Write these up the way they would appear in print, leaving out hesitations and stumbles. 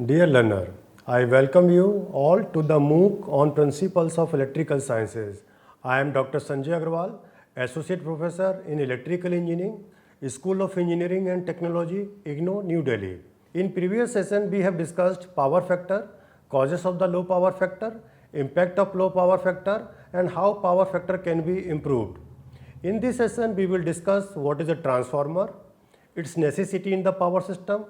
Dear learner, I welcome you all to the MOOC on Principles of Electrical Sciences. I am Dr. Sanjay Agarwal, Associate Professor in Electrical Engineering, School of Engineering and Technology, IGNOU, New Delhi. In previous session, we have discussed power factor, causes of the low power factor, impact of low power factor, and how power factor can be improved. In this session, we will discuss what is a transformer, its necessity in the power system,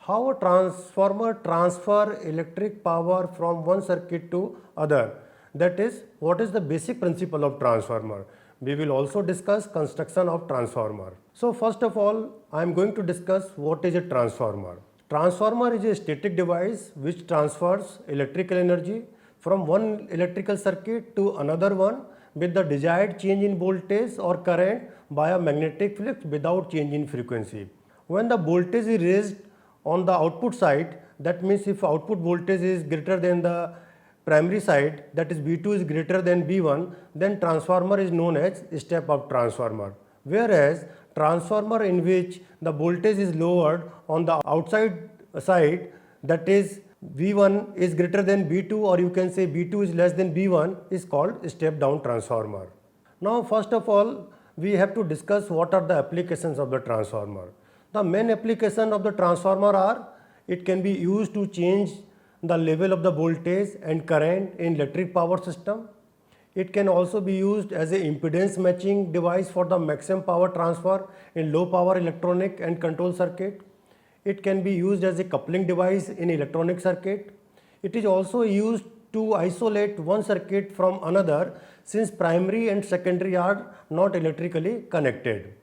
how a transformer transfer electric power from one circuit to other. That is, what is the basic principle of transformer. We will also discuss construction of transformer. So first of all, I am going to discuss what is a transformer. Transformer is a static device which transfers electrical energy from one electrical circuit to another one with the desired change in voltage or current by a magnetic flux without change in frequency. When the voltage is raised on the output side, that means if output voltage is greater than the primary side, that is V2 is greater than V1, then transformer is known as step-up transformer. Whereas transformer in which the voltage is lowered on the outside side, that is V1 is greater than V2, or you can say V2 is less than V1, is called step-down transformer. Now first of all, we have to discuss what are the applications of the transformer. The main application of the transformer are, it can be used to change the level of the voltage and current in electric power system. It can also be used as a impedance matching device for the maximum power transfer in low power electronic and control circuit. It can be used as a coupling device in electronic circuit. It is also used to isolate one circuit from another since primary and secondary are not electrically connected.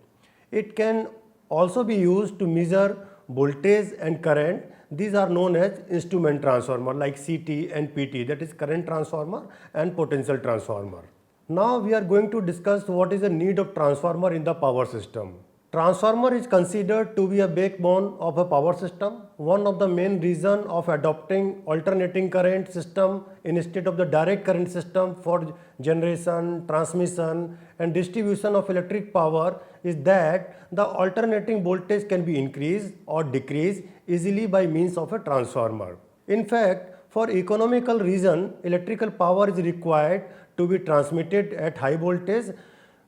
It can also be used to measure voltage and current. These are known as instrument transformer like CT and PT, that is current transformer and potential transformer. Now we are going to discuss what is the need of transformer in the power system. Transformer is considered to be a backbone of a power system. One of the main reasons of adopting alternating current system instead of the direct current system for generation, transmission and distribution of electric power is that the alternating voltage can be increased or decreased easily by means of a transformer. In fact, for economical reason, electrical power is required to be transmitted at high voltage,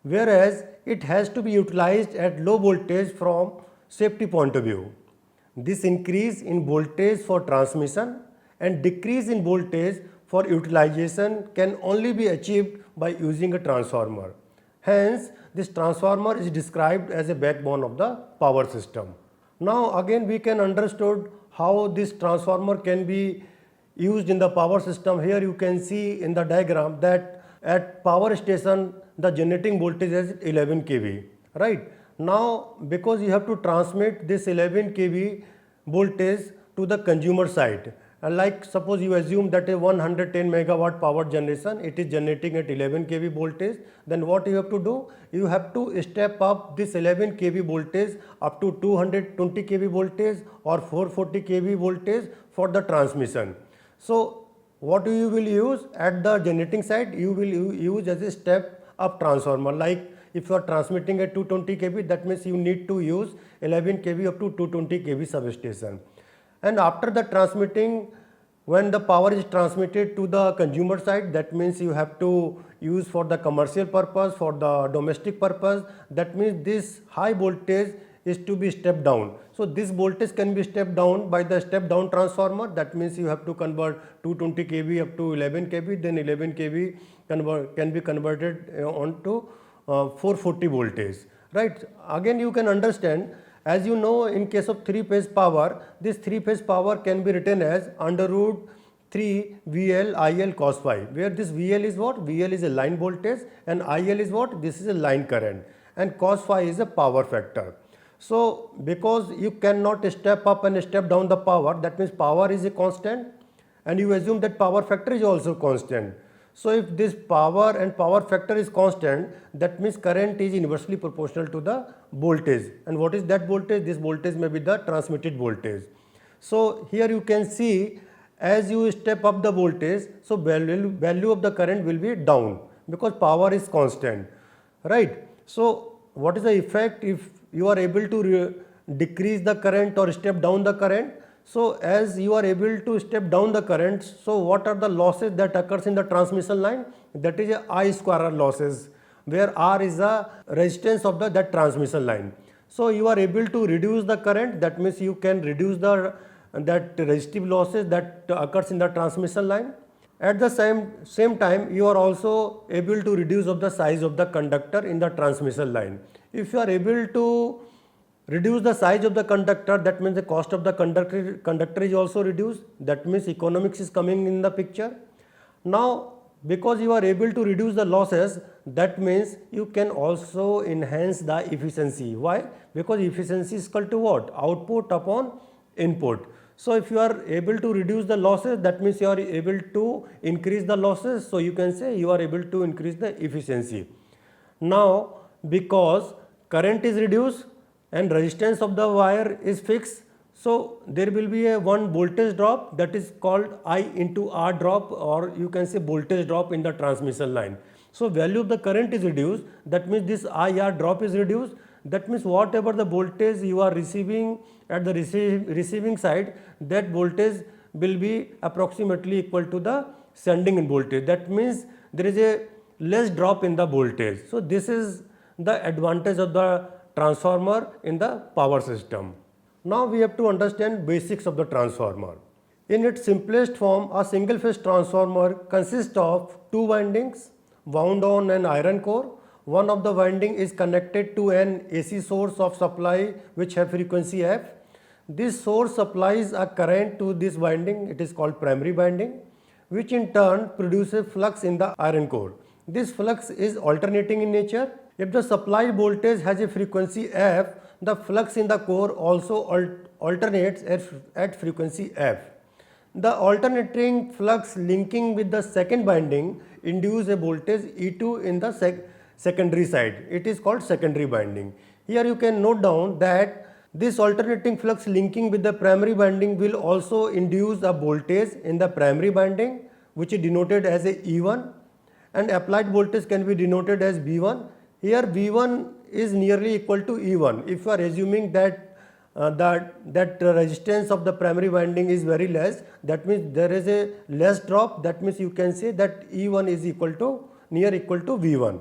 whereas it has to be utilized at low voltage from safety point of view. This increase in voltage for transmission and decrease in voltage for utilization can only be achieved by using a transformer. Hence, this transformer is described as a backbone of the power system. Now again we can understand how this transformer can be used in the power system. Here you can see in the diagram that at power station the generating voltage is 11 kV, right? Now because you have to transmit this 11 kV voltage to the consumer side, and like suppose you assume that a 110 megawatt power generation, it is generating at 11 kV voltage, then what you have to do? You have to step up this 11 kV voltage up to 220 kV voltage or 440 kV voltage for the transmission. So what you will use at the generating side? You will use as a step up transformer. Like if you are transmitting at 220 kV, that means you need to use 11 kV up to 220 kV substation. And after the transmitting, when the power is transmitted to the consumer side, that means you have to use for the commercial purpose, for the domestic purpose. That means this high voltage is to be stepped down. So this voltage can be stepped down by the step down transformer. That means you have to convert 220 kV up to 11 kV, then 11 kV can be converted onto 440 voltage, right? Again you can understand, as you know, in case of three-phase power, this three-phase power can be written as under root 3 VL IL cos phi, where this VL is what? VL is a line voltage and IL is what? This is a line current, and cos phi is a power factor. So because you cannot step up and step down the power, that means power is a constant and you assume that power factor is also constant. So if this power and power factor is constant, that means current is inversely proportional to the voltage. And what is that voltage? This voltage may be the transmitted voltage. So here you can see, as you step up the voltage, so value of the current will be down because power is constant, right? So what is the effect if you are able to decrease the current or step down the current? So as you are able to step down the current, so what are the losses that occurs in the transmission line? That is a I square R losses, where R is the resistance of that transmission line. So you are able to reduce the current, that means you can reduce that resistive losses that occurs in the transmission line. At the same time, you are also able to reduce of the size of the conductor in the transmission line. If you are able to reduce the size of the conductor, that means the cost of the conductor is also reduced. That means economics is coming in the picture. Now, because you are able to reduce the losses, that means you can also enhance the efficiency. Why? Because efficiency is equal to what? Output upon input. So if you are able to reduce the losses, that means you are able to increase the losses. So you can say you are able to increase the efficiency. Now, because current is reduced and resistance of the wire is fixed, so there will be a one voltage drop, that is called I into R drop, or you can say voltage drop in the transmission line. So value of the current is reduced, that means this IR drop is reduced. That means whatever the voltage you are receiving at the receiving side, that voltage will be approximately equal to the sending in voltage. That means there is a less drop in the voltage. So this is the advantage of the transformer in the power system. Now we have to understand basics of the transformer. In its simplest form, a single phase transformer consists of two windings wound on an iron core. One of the winding is connected to an AC source of supply which have frequency F. This source supplies a current to this winding, it is called primary winding, which in turn produces flux in the iron core. This flux is alternating in nature. If the supply voltage has a frequency F, the flux in the core also alternates at frequency F. The alternating flux linking with the second winding induce a voltage E2 in the secondary side. It is called secondary winding. Here you can note down that this alternating flux linking with the primary winding will also induce a voltage in the primary winding, which is denoted as a E1, and applied voltage can be denoted as V1. Here V1 is nearly equal to E1. If you are assuming that that resistance of the primary winding is very less, that means there is a less drop, that means you can say that E1 is equal to V1.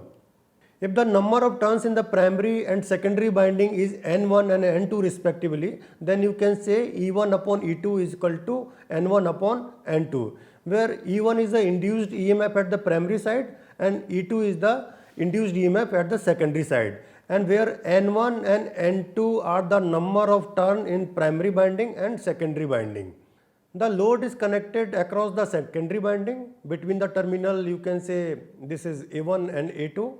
If the number of turns in the primary and secondary winding is N1 and N2 respectively, then you can say E1 upon E2 is equal to N1 upon N2, where E1 is the induced EMF at the primary side and E2 is the induced EMF at the secondary side, and where N1 and N2 are the number of turn in primary winding and secondary winding. The load is connected across the secondary winding. Between the terminal, you can say this is A1 and A2.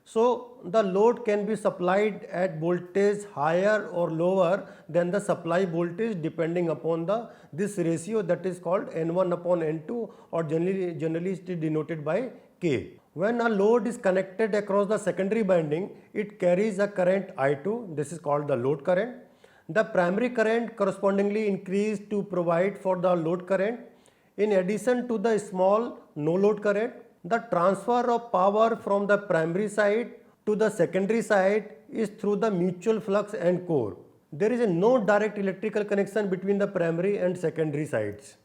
So the load can be supplied at voltage higher or lower than the supply voltage depending upon this ratio, that is called N1 upon N2, or generally it is denoted by K. When a load is connected across the secondary winding, it carries a current I2, this is called the load current. The primary current correspondingly increased to provide for the load current. In addition to the small no load current, the transfer of power from the primary side to the secondary side is through the mutual flux and core. There is no direct electrical connection between the primary and secondary sides.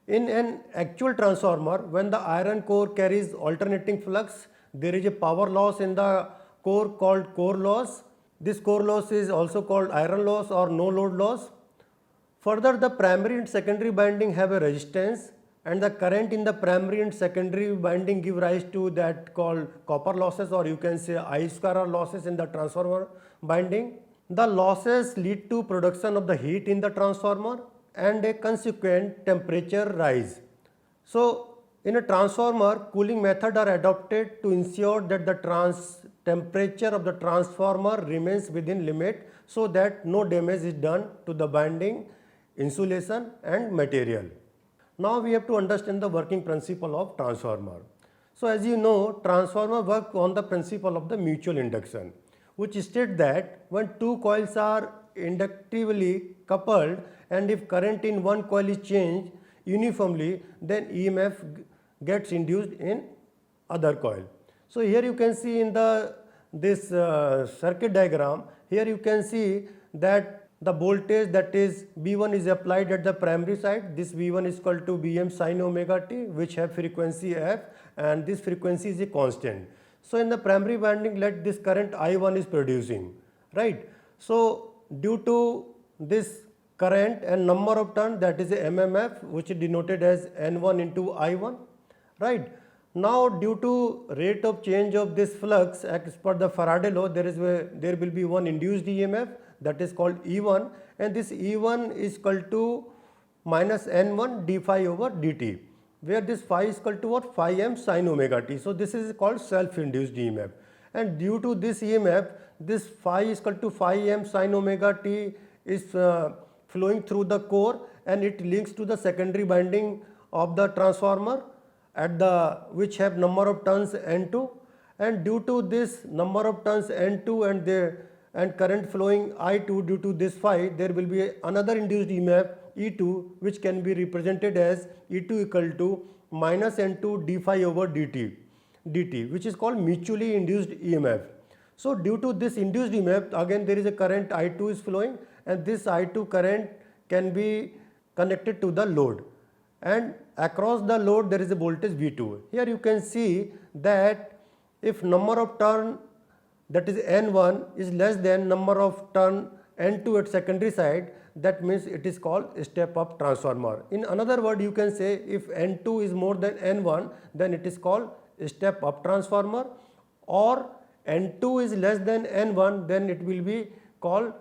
In an actual transformer, when the iron core carries alternating flux, there is a power loss in the core called core loss. This core loss is also called iron loss or no load loss. Further, the primary and secondary winding have a resistance, and the current in the primary and secondary winding give rise to that called copper losses, or you can say I square R losses in the transformer winding. The losses lead to production of the heat in the transformer and a consequent temperature rise. So in a transformer, cooling method are adopted to ensure that the temperature of the transformer remains within limit, so that no damage is done to the winding, insulation and material. Now we have to understand the working principle of transformer. So as you know, transformer work on the principle of the mutual induction, which states that when two coils are inductively coupled and if current in one coil is changed uniformly, then EMF gets induced in other coil. So here you can see in this circuit diagram, here you can see that the voltage that is V1 is applied at the primary side. This V1 is equal to Vm sin omega t, which have frequency f, and this frequency is a constant. So in the primary winding, let this current I1 is producing, right? So due to this current and number of turns, that is a MMF, which is denoted as N1 into I1, right? Now due to rate of change of this flux as per the Faraday law, there will be one induced EMF, that is called E1, and this E1 is equal to minus N1 d phi over dt, where this phi is equal to what? Phi m sin omega t. So this is called self-induced EMF, and due to this EMF, this phi is equal to phi m sin omega t is flowing through the core, and it links to the secondary winding of the transformer at the which have number of turns N2, and due to this number of turns N2 and current flowing I2 due to this phi, there will be another induced EMF E2, which can be represented as E2 equal to minus N2 d phi over dt, which is called mutually induced EMF. So due to this induced EMF, again there is a current I2 is flowing, and this I2 current can be connected to the load, and across the load there is a voltage V2. Here you can see that if number of turn, that is N1, is less than number of turn N2 at secondary side, that means it is called step up transformer. In another word, you can say if N2 is more than N1, then it is called step up transformer, or N2 is less than N1, then it will be called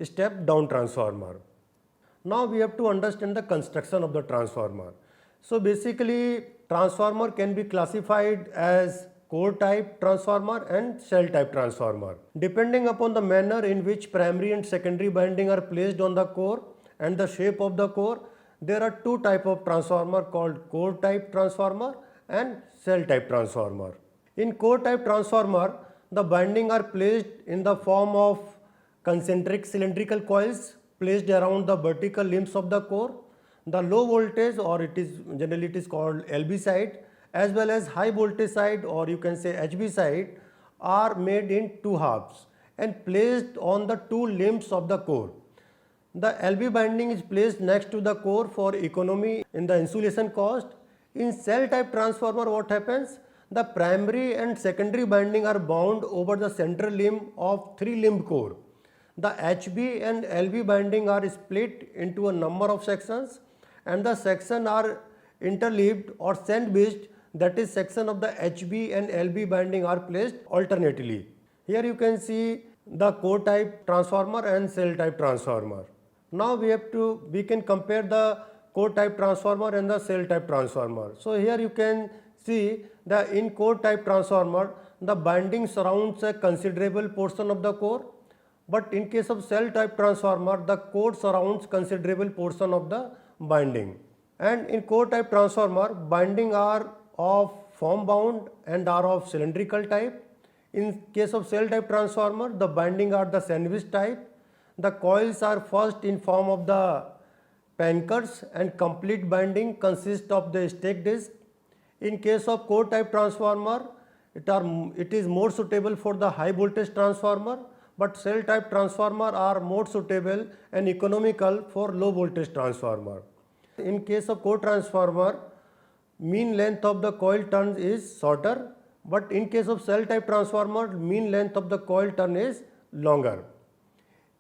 step down transformer. Now we have to understand the construction of the transformer. So basically, transformer can be classified as core type transformer and cell type transformer. Depending upon the manner in which primary and secondary winding are placed on the core and the shape of the core, there are two types of transformer called core type transformer and cell type transformer. In core type transformer, the winding are placed in the form of concentric cylindrical coils placed around the vertical limbs of the core. The low voltage, or generally it is called LV side, as well as high voltage side, or you can say HV side, are made in two halves and placed on the two limbs of the core. The LV binding is placed next to the core for economy in the insulation cost. In cell type transformer, what happens? The primary and secondary binding are bound over the central limb of three limb core. The HV and LV binding are split into a number of sections, and the sections are interleaved or sandwiched, that is section of the HV and LV binding are placed alternately. Here you can see the core type transformer and cell type transformer. Now we can compare the core type transformer and the cell type transformer. So here you can see that in core type transformer, the binding surrounds a considerable portion of the core, but in case of cell type transformer, the core surrounds considerable portion of the binding. And in core type transformer, binding are of form bound and are of cylindrical type. In case of cell type transformer, the binding are the sandwich type. The coils are first in form of the pankers, and complete binding consists of the stake disc. In case of core type transformer, it is more suitable for the high voltage transformer, but cell type transformer are more suitable and economical for low voltage transformer. In case of core transformer, mean length of the coil turns is shorter, but in case of cell type transformer, mean length of the coil turn is longer.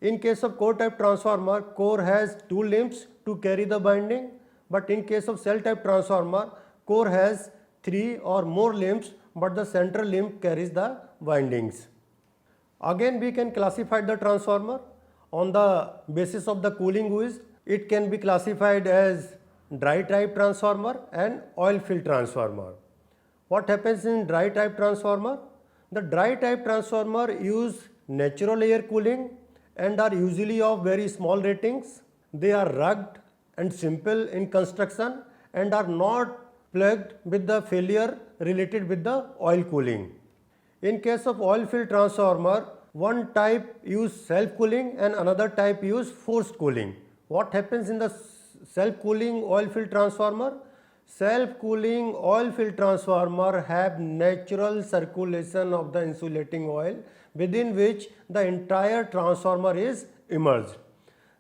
In case of core type transformer, core has two limbs to carry the binding, but in case of cell type transformer, core has three or more limbs, but the central limb carries the windings. Again, we can classify the transformer on the basis of the cooling wheel. It can be classified as dry type transformer and oil filled transformer. What happens in dry type transformer? The dry type transformer use natural air cooling and are usually of very small ratings. They are rugged and simple in construction and are not plagued with the failure related with the oil cooling. In case of oil filled transformer, one type use self cooling and another type use forced cooling. What happens in the self cooling oil filled transformer? Self cooling oil filled transformer have natural circulation of the insulating oil, within which the entire transformer is immersed.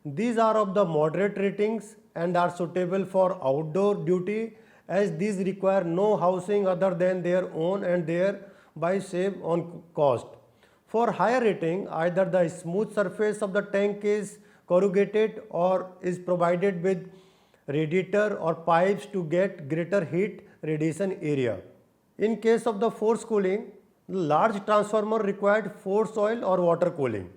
These are of the moderate ratings and are suitable for outdoor duty, as these require no housing other than their own and thereby save on cost. For higher rating, either the smooth surface of the tank is corrugated or is provided with radiator or pipes to get greater heat radiation area. In case of the force cooling, the large transformer required force oil or water cooling.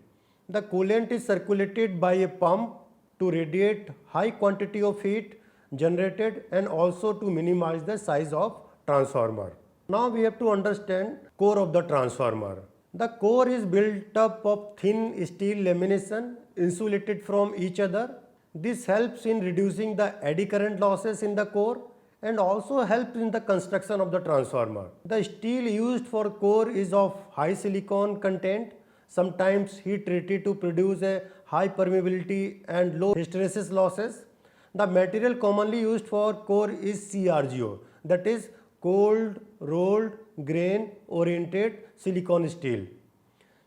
The coolant is circulated by a pump to radiate high quantity of heat generated and also to minimize the size of transformer. Now we have to understand core of the transformer. The core is built up of thin steel lamination insulated from each other. This helps in reducing the eddy current losses in the core and also helps in the construction of the transformer. The steel used for core is of high silicon content, sometimes heat treated to produce a high permeability and low hysteresis losses. The material commonly used for core is CRGO, that is cold rolled grain oriented silicon steel.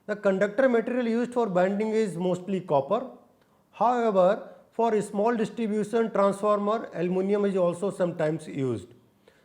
The conductor material used for binding is mostly copper. However, for a small distribution transformer, aluminum is also sometimes used.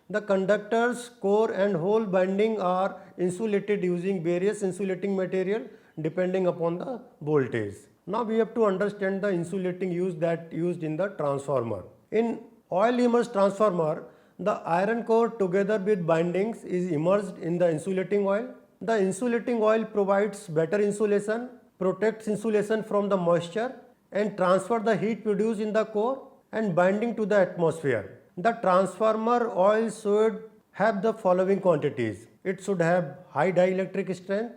The conductors, core and hole binding are insulated using various insulating material depending upon the voltage. Now we have to understand the insulating used in the transformer. In oil immersed transformer, the iron core together with bindings is immersed in the insulating oil. The insulating oil provides better insulation, protects insulation from the moisture and transfer the heat produced in the core and binding to the atmosphere. The transformer oil should have the following quantities. It should have high dielectric strength.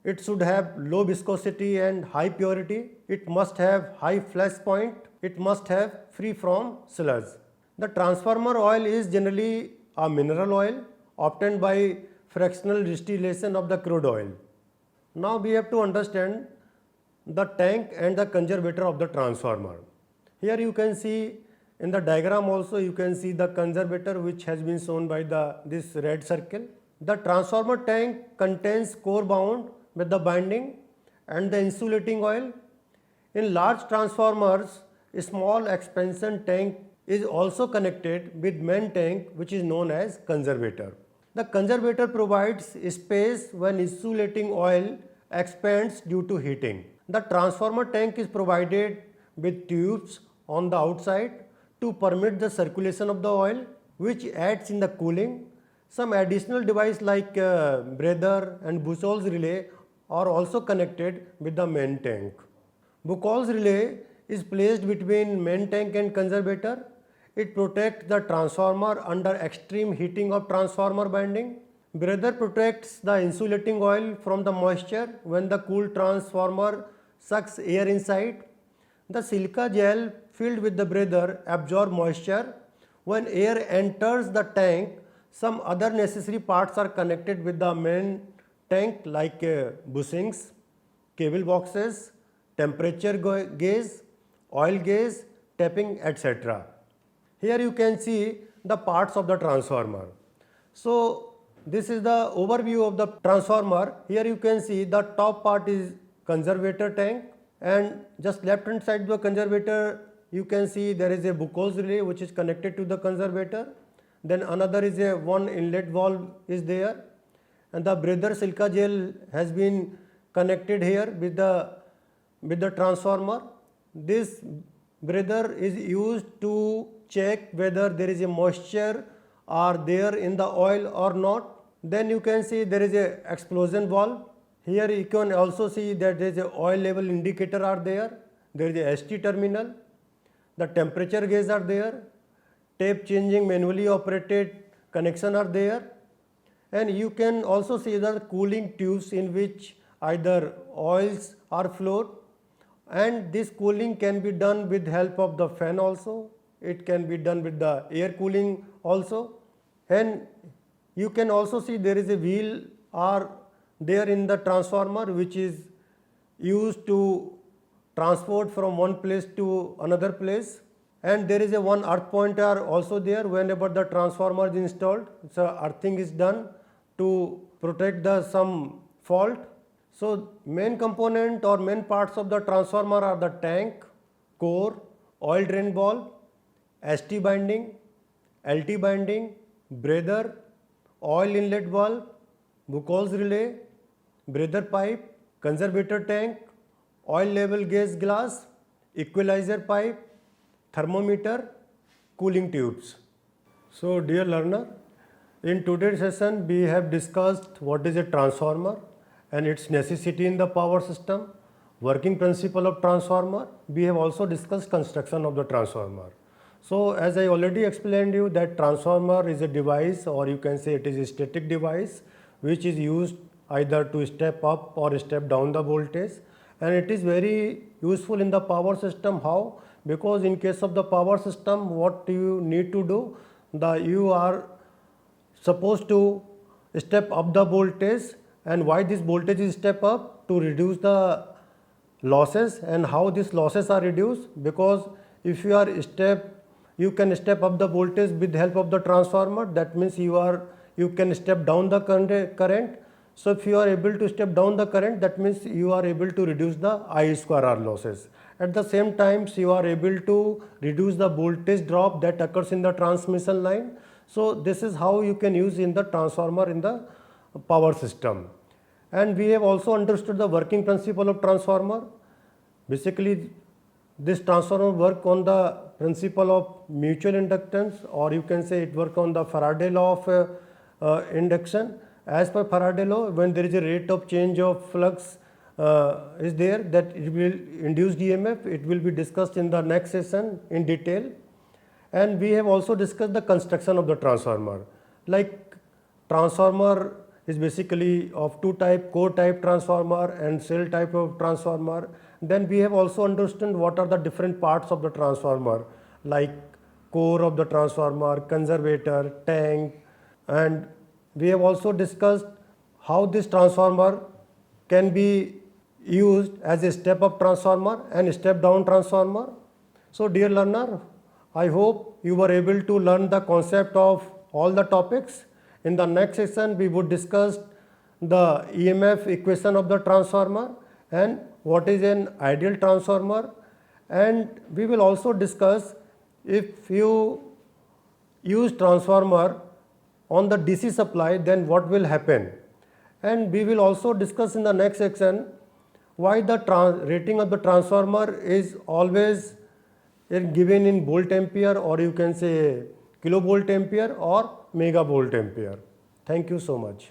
It should have low viscosity and high purity. It must have high flash point. It must have free from sludge. The transformer oil is generally a mineral oil obtained by fractional distillation of the crude oil. Now we have to understand the tank and the conservator of the transformer. Here you can see in the diagram also you can see the conservator which has been shown by this red circle. The transformer tank contains core bound with the binding and the insulating oil. In large transformers, a small expansion tank is also connected with main tank which is known as conservator. The conservator provides space when insulating oil expands due to heating. The transformer tank is provided with tubes on the outside to permit the circulation of the oil, which aids in the cooling. Some additional device like breather and Buchholz relay are also connected with the main tank. Buchholz relay is placed between main tank and conservator. It protects the transformer under extreme heating of transformer binding. Breather protects the insulating oil from the moisture when the cooled transformer sucks air inside. The silica gel filled with the breather absorbs moisture. When air enters the tank, some other necessary parts are connected with the main tank like bushings, cable boxes, temperature gauge, oil gauge, tapping, etc. Here you can see the parts of the transformer. So this is the overview of the transformer. Here you can see the top part is conservator tank, and just left hand side of the conservator you can see there is a Buchholz relay which is connected to the conservator. Then another is a one inlet valve is there, and the breather silica gel has been connected here with the transformer. This breather is used to check whether there is a moisture are there in the oil or not. Then you can see there is a explosion valve. Here you can also see that there is a oil level indicator are there. There is a ST terminal. The temperature gauge are there. Tape changing manually operated connection are there. And you can also see the cooling tubes in which either oils are flowed, and this cooling can be done with help of the fan also. It can be done with the air cooling also. And you can also see there is a wheel are there in the transformer which is used to transport from one place to another place. And there is a one earth pointer also there whenever the transformer is installed. So earthing is done to protect the some fault. So main component or main parts of the transformer are the tank, core, oil drain valve, ST binding, LT binding, breather, oil inlet valve, Buchholz relay, breather pipe, conservator tank, oil level gauge glass, equalizer pipe, thermometer, cooling tubes. So dear learner, in today's session we have discussed what is a transformer and its necessity in the power system, working principle of transformer. We have also discussed construction of the transformer. So as I already explained you that transformer is a device, or you can say it is a static device which is used either to step up or step down the voltage, and it is very useful in the power system. How? Because in case of the power system, what you need to do, you are supposed to step up the voltage. And why this voltage is step up? To reduce the losses. And how these losses are reduced? Because if you can step up the voltage with the help of the transformer. That means you can step down the current. So if you are able to step down the current, that means you are able to reduce the I square R losses. At the same time, you are able to reduce the voltage drop that occurs in the transmission line. So this is how you can use in the transformer in the power system. And we have also understood the working principle of transformer. Basically, this transformer work on the principle of mutual inductance, or you can say it work on the Faraday law of induction. As per Faraday law, when there is a rate of change of flux is there, that it will induce EMF. It will be discussed in the next session in detail. And we have also discussed the construction of the transformer. Like transformer is basically of two type, core type transformer and cell type of transformer. Then we have also understood what are the different parts of the transformer, like core of the transformer, conservator, tank, and we have also discussed how this transformer can be used as a step up transformer and step down transformer. So dear learner, I hope you were able to learn the concept of all the topics. In the next session, we would discuss the EMF equation of the transformer and what is an ideal transformer, and we will also discuss if you use transformer on the DC supply, then what will happen. And we will also discuss in the next section why the rating of the transformer is always given in volt ampere, or you can say kilovolt ampere or megavolt ampere. Thank you so much.